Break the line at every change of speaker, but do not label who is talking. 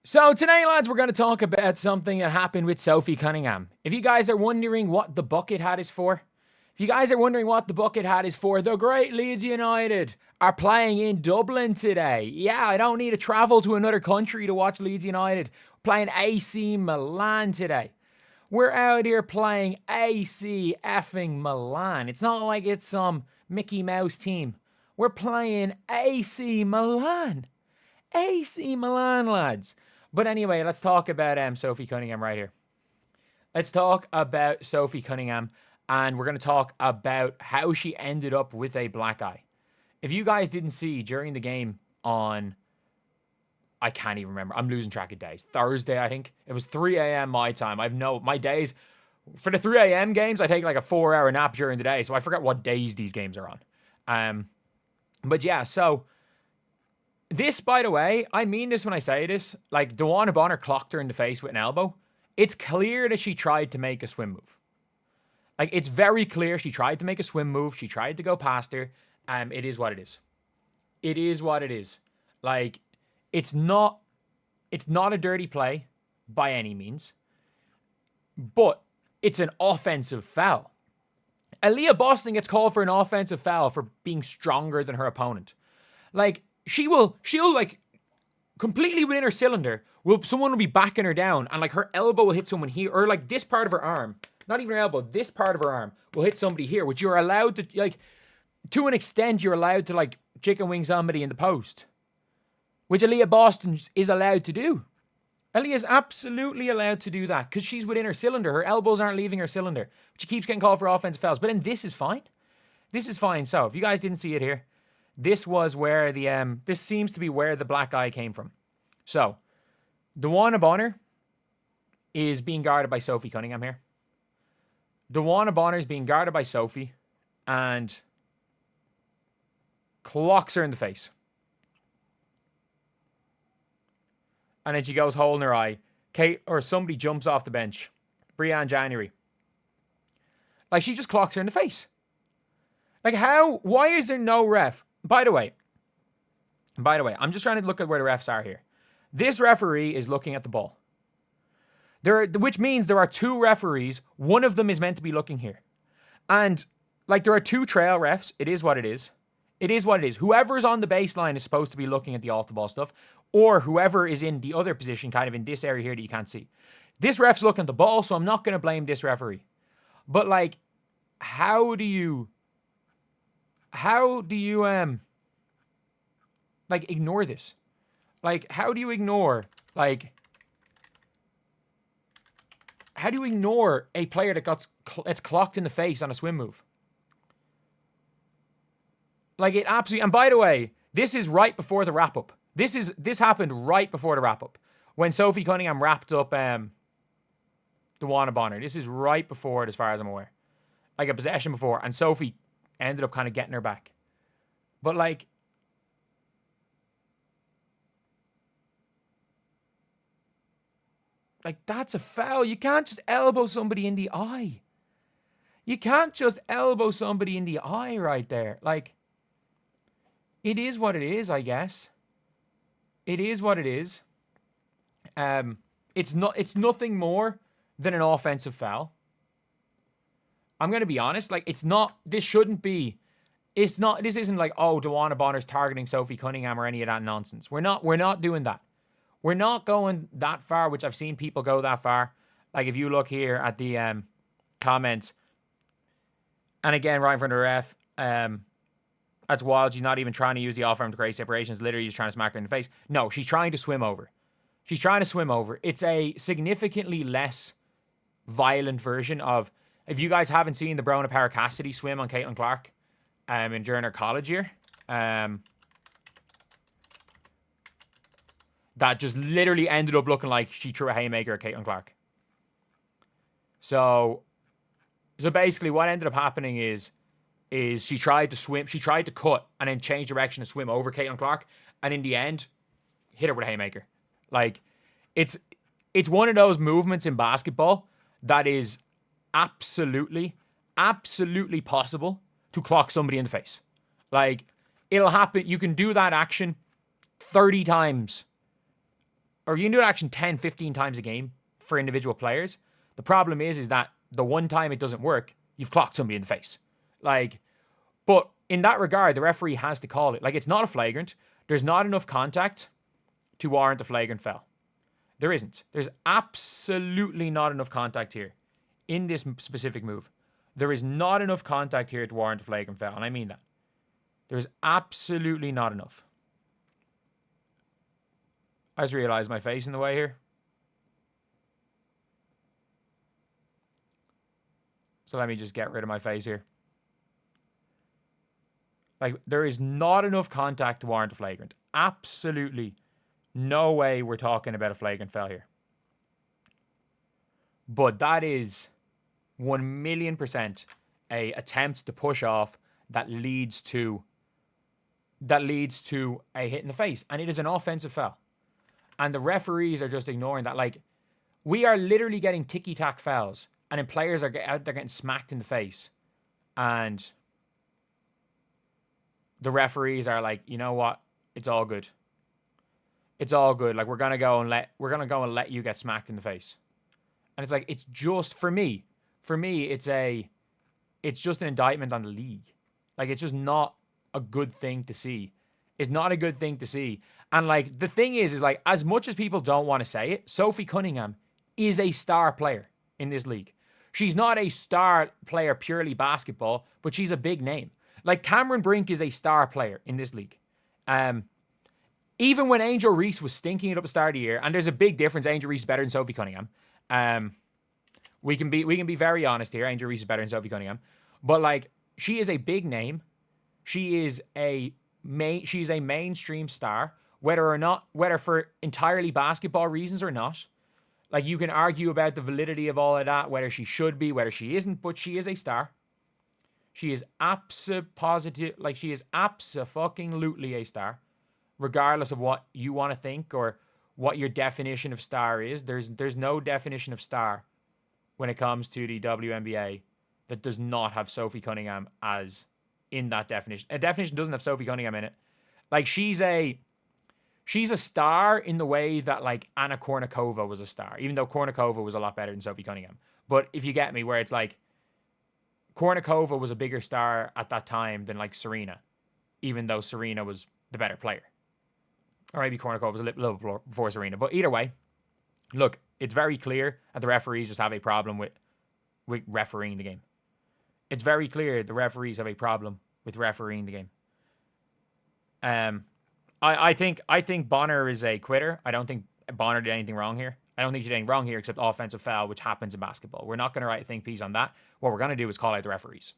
So today, lads, we're going to talk about something that happened with Sophie Cunningham. If you guys are wondering what the bucket hat is for, the great Leeds United are playing in Dublin today. Yeah, I don't need to travel to another country to watch Leeds United. We're playing AC Milan today. We're out here playing AC effing Milan. It's not like it's some Mickey Mouse team. We're playing AC Milan. AC Milan, lads. But anyway, let's talk about Sophie Cunningham right here. Let's talk about Sophie Cunningham, and we're going to talk about how she ended up with a black eye. If you guys didn't see during the game on, I can't even remember. I'm losing track of days. Thursday, I think. It was 3 a.m. my time. My days, for the 3 a.m. games, I take like a 4-hour nap during the day, so I forget what days these games are on. But yeah, so this, by the way, I mean this when I say this, like Dewana Bonner clocked her in the face with an elbow. It's clear that she tried to make a swim move. Like, it's very clear she tried to make a swim move. She tried to go past her. It is what it is. It is what it is. Like, it's not a dirty play by any means, but it's an offensive foul. Aaliyah Boston gets called for an offensive foul for being stronger than her opponent. Like, she'll like completely within her cylinder. Someone will be backing her down, and like her elbow will hit someone here, or like this part of her arm, not even her elbow, this part of her arm will hit somebody here, which you're allowed to, like, to an extent, you're allowed to like chicken wing somebody in the post, which Aaliyah Boston is allowed to do. Aaliyah's absolutely allowed to do that because she's within her cylinder. Her elbows aren't leaving her cylinder. But she keeps getting called for offensive fouls. But then this is fine. This is fine. So if you guys didn't see it here, this was where this seems to be where the black eye came from. So, Dewana Bonner is being guarded by Sophie Cunningham here. Dewana Bonner is being guarded by Sophie and clocks her in the face. And then she goes holding her eye. Kate or somebody jumps off the bench. Breanna January. Like, she just clocks her in the face. Like, why is there no ref? By the way, I'm just trying to look at where the refs are here. This referee is looking at the ball. Which means there are two referees. One of them is meant to be looking here. And, like, there are two trail refs. It is what it is. It is what it is. Whoever's on the baseline is supposed to be looking at the off-the-ball stuff. Or whoever is in the other position, kind of in this area here that you can't see. This ref's looking at the ball, so I'm not going to blame this referee. But, like, how do you like, ignore this? Like, how do you ignore a player that's clocked in the face on a swim move? Like, it absolutely, and by the way, this is right before the wrap-up. This happened right before the wrap-up. When Sophie Cunningham wrapped up Dewana Bonner. This is right before it, as far as I'm aware. Like, a possession before, and Sophie ended up kind of getting her back. But, like, that's a foul. You can't just elbow somebody in the eye. You can't just elbow somebody in the eye right there. Like, it is what it is, I guess. It is what it is. It's nothing more than an offensive foul. I'm going to be honest. Like, this isn't like, oh, Dewana Bonner's targeting Sophie Cunningham or any of that nonsense. We're not doing that. We're not going that far, which I've seen people go that far. Like, if you look here at the comments, and again, right in front of the ref, that's wild. She's not even trying to use the off arm to create separation. She's literally just trying to smack her in the face. No, she's trying to swim over. It's a significantly less violent version of, if you guys haven't seen the Breanna Power Cassidy swim on Caitlin Clark during her college year, that just literally ended up looking like she threw a haymaker at Caitlin Clark. So basically what ended up happening is she tried to cut and then change direction to swim over Caitlin Clark, and in the end, hit her with a haymaker. Like, it's one of those movements in basketball that is absolutely possible to clock somebody in the face. Like, it'll happen. You can do that action 30 times or you can do inaction 10, 15 times a game for individual players. The problem is that the one time it doesn't work, you've clocked somebody in the face. Like, but in that regard, the referee has to call it. Like, it's not a flagrant. There's not enough contact to warrant a flagrant foul. There isn't. There's absolutely not enough contact here in this specific move. There is not enough contact here to warrant a flagrant foul, and I mean that. There's absolutely not enough. I just realized my face in the way here. So let me just get rid of my face here. Like, there is not enough contact to warrant a flagrant. Absolutely no way we're talking about a flagrant foul here. But that is 1,000,000% a attempt to push off that leads to a hit in the face. And it is an offensive foul. And the referees are just ignoring that. Like, we are literally getting ticky-tack fouls. And then players are out there getting smacked in the face. And the referees are like, you know what? It's all good. It's all good. Like, we're gonna go and let you get smacked in the face. And it's like, it's just for me, it's just an indictment on the league. Like, it's just not a good thing to see. It's not a good thing to see. And like, the thing is like, as much as people don't want to say it, Sophie Cunningham is a star player in this league. She's not a star player purely basketball, but she's a big name. Like, Cameron Brink is a star player in this league. Even when Angel Reese was stinking it up at the start of the year, and there's a big difference, Angel Reese is better than Sophie Cunningham. We can be very honest here. Angel Reese is better than Sophie Cunningham. But like, she is a big name. She's a mainstream star, whether for entirely basketball reasons or not. Like, you can argue about the validity of all of that, whether she should be, whether she isn't, but she is a star. She is absolutely a star, regardless of what you want to think or what your definition of star is. There's no definition of star when it comes to the WNBA that does not have Sophie Cunningham as in that definition. A definition doesn't have Sophie Cunningham in it. Like, she's a star in the way that like Anna Kournikova was a star, even though Kournikova was a lot better than Sophie Cunningham. But if you get me, where it's like, Kournikova was a bigger star at that time than like Serena, even though Serena was the better player. Or maybe Kournikova was a little before Serena. But either way, look, it's very clear that the referees just have a problem with refereeing the game. It's very clear the referees have a problem with refereeing the game. I think Bonner is a quitter. I don't think Bonner did anything wrong here. I don't think she did anything wrong here except offensive foul, which happens in basketball. We're not going to write a think piece on that. What we're going to do is call out the referees.